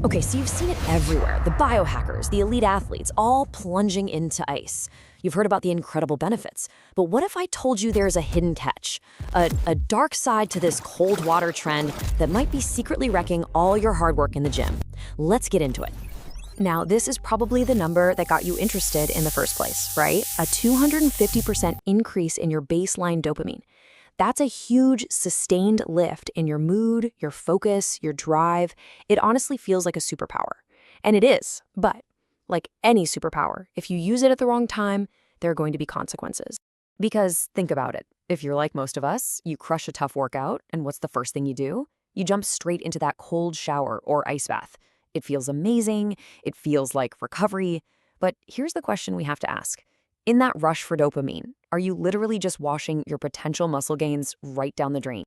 Okay, so you've seen it everywhere. The biohackers, the elite athletes, all plunging into ice. You've heard about the incredible benefits. But what if I told you there's a hidden catch? A dark side to this cold water trend that might be secretly wrecking all your hard work in the gym. Let's get into it. Now, this is probably the number that got you interested in the first place, right? A 250% increase in your baseline dopamine. That's a huge, sustained lift in your mood, your focus, your drive. It honestly feels like a superpower. And it is, but like any superpower, if you use it at the wrong time, there are going to be consequences. Because think about it. If you're like most of us, you crush a tough workout, and what's the first thing you do? You jump straight into that cold shower or ice bath. It feels amazing. It feels like recovery. But here's the question we have to ask. In that rush for dopamine, are you literally just washing your potential muscle gains right down the drain?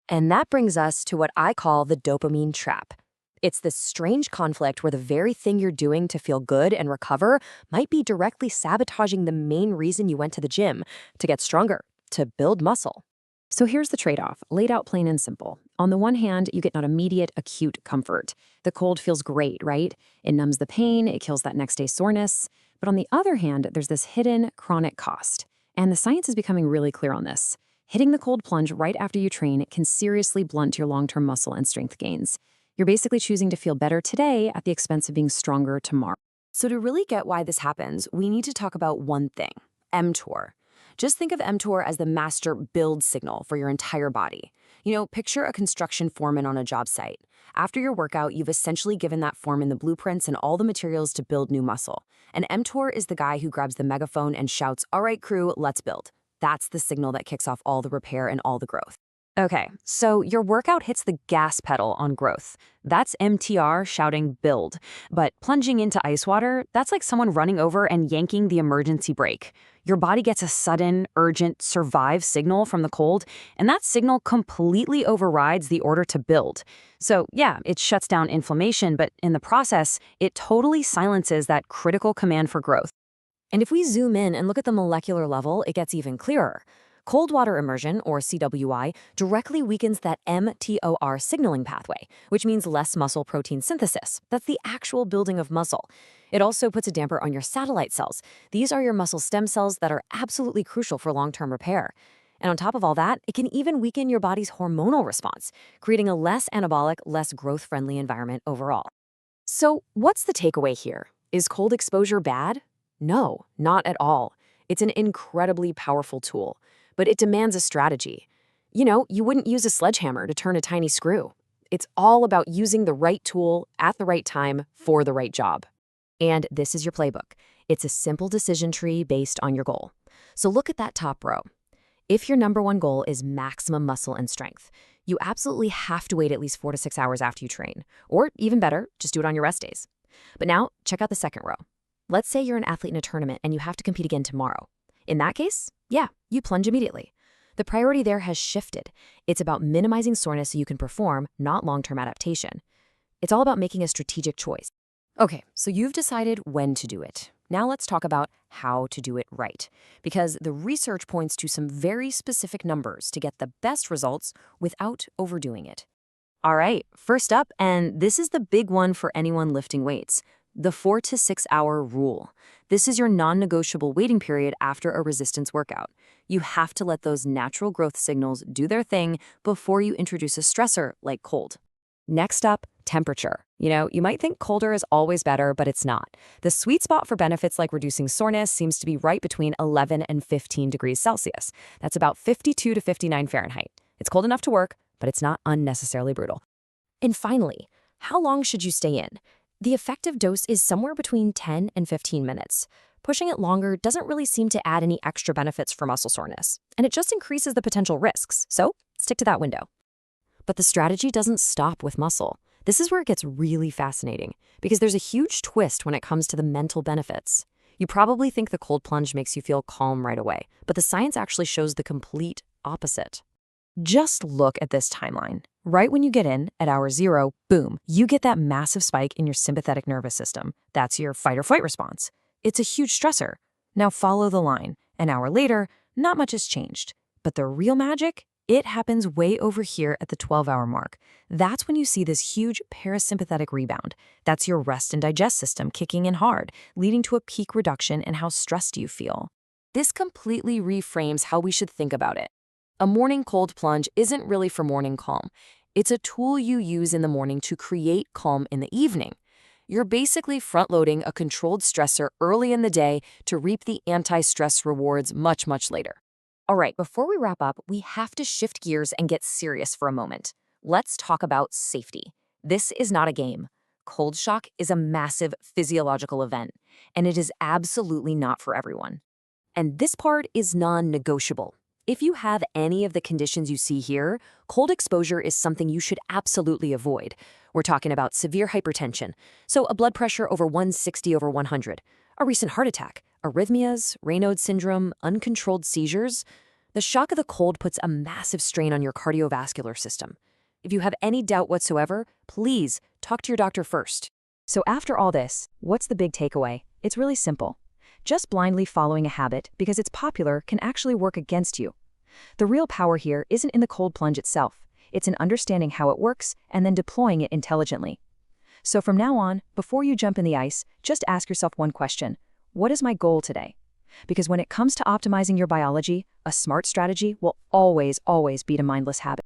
And that brings us to what I call the dopamine trap. It's this strange conflict where the very thing you're doing to feel good and recover might be directly sabotaging the main reason you went to the gym, to get stronger, to build muscle. So here's the trade-off, laid out plain and simple. On the one hand, you get an immediate acute comfort. The cold feels great, right? It numbs the pain, it kills that next day soreness. But on the other hand, there's this hidden chronic cost. And the science is becoming really clear on this. Hitting the cold plunge right after you train can seriously blunt your long-term muscle and strength gains. You're basically choosing to feel better today at the expense of being stronger tomorrow. So to really get why this happens, we need to talk about one thing, mTOR. Just think of mTOR as the master build signal for your entire body. You know, picture a construction foreman on a job site. After your workout, you've essentially given that foreman the blueprints and all the materials to build new muscle. And mTOR is the guy who grabs the megaphone and shouts, "All right, crew, let's build." That's the signal that kicks off all the repair and all the growth. Okay, so your workout hits the gas pedal on growth. That's mTOR shouting build. But plunging into ice water, that's like someone running over and yanking the emergency brake. Your body gets a sudden, urgent survive signal from the cold, and that signal completely overrides the order to build. So yeah, it shuts down inflammation, but in the process, it totally silences that critical command for growth. And if we zoom in and look at the molecular level, it gets even clearer. Cold water immersion, or CWI, directly weakens that mTOR signaling pathway, which means less muscle protein synthesis. That's the actual building of muscle. It also puts a damper on your satellite cells. These are your muscle stem cells that are absolutely crucial for long-term repair. And on top of all that, it can even weaken your body's hormonal response, creating a less anabolic, less growth-friendly environment overall. So what's the takeaway here? Is cold exposure bad? No, not at all. It's an incredibly powerful tool. But it demands a strategy. You know, you wouldn't use a sledgehammer to turn a tiny screw. It's all about using the right tool at the right time for the right job. And this is your playbook. It's a simple decision tree based on your goal. So look at that top row. If your number one goal is maximum muscle and strength, you absolutely have to wait at least 4 to 6 hours after you train. Or even better, just do it on your rest days. But now, check out the second row. Let's say you're an athlete in a tournament and you have to compete again tomorrow. In that case, yeah, you plunge immediately. The priority there has shifted. It's about minimizing soreness so you can perform, not long-term adaptation. It's all about making a strategic choice. Okay, so you've decided when to do it. Now let's talk about how to do it right. Because the research points to some very specific numbers to get the best results without overdoing it. All right, first up, and this is the big one for anyone lifting weights, the 4 to 6 hour rule. This is your non-negotiable waiting period after a resistance workout. You have to let those natural growth signals do their thing before you introduce a stressor like cold. Next up, temperature. You know, you might think colder is always better, but it's not. The sweet spot for benefits like reducing soreness seems to be right between 11 and 15 degrees Celsius. That's about 52 to 59 Fahrenheit. It's cold enough to work, but it's not unnecessarily brutal. And finally, how long should you stay in? The effective dose is somewhere between 10 and 15 minutes. Pushing it longer doesn't really seem to add any extra benefits for muscle soreness, and it just increases the potential risks, so stick to that window. But the strategy doesn't stop with muscle. This is where it gets really fascinating, because there's a huge twist when it comes to the mental benefits. You probably think the cold plunge makes you feel calm right away, but the science actually shows the complete opposite. Just look at this timeline. Right when you get in, at hour 0, boom, you get that massive spike in your sympathetic nervous system. That's your fight or flight response. It's a huge stressor. Now follow the line. An hour later, not much has changed. But the real magic It happens way over here at the 12-hour mark. That's when you see this huge parasympathetic rebound. That's your rest and digest system kicking in hard, leading to a peak reduction in how stressed you feel. This completely reframes how we should think about it. A morning cold plunge isn't really for morning calm. It's a tool you use in the morning to create calm in the evening. You're basically front-loading a controlled stressor early in the day to reap the anti-stress rewards much, much later. All right, before we wrap up, we have to shift gears and get serious for a moment. Let's talk about safety. This is not a game. Cold shock is a massive physiological event, and it is absolutely not for everyone. And this part is non-negotiable. If you have any of the conditions you see here, cold exposure is something you should absolutely avoid. We're talking about severe hypertension, so a blood pressure over 160/100, a recent heart attack, arrhythmias, Raynaud's syndrome, uncontrolled seizures. The shock of the cold puts a massive strain on your cardiovascular system. If you have any doubt whatsoever, please talk to your doctor first. So after all this, what's the big takeaway? It's really simple. Just blindly following a habit because it's popular can actually work against you. The real power here isn't in the cold plunge itself. It's in understanding how it works and then deploying it intelligently. So from now on, before you jump in the ice, just ask yourself one question. What is my goal today? Because when it comes to optimizing your biology, a smart strategy will always beat a mindless habit.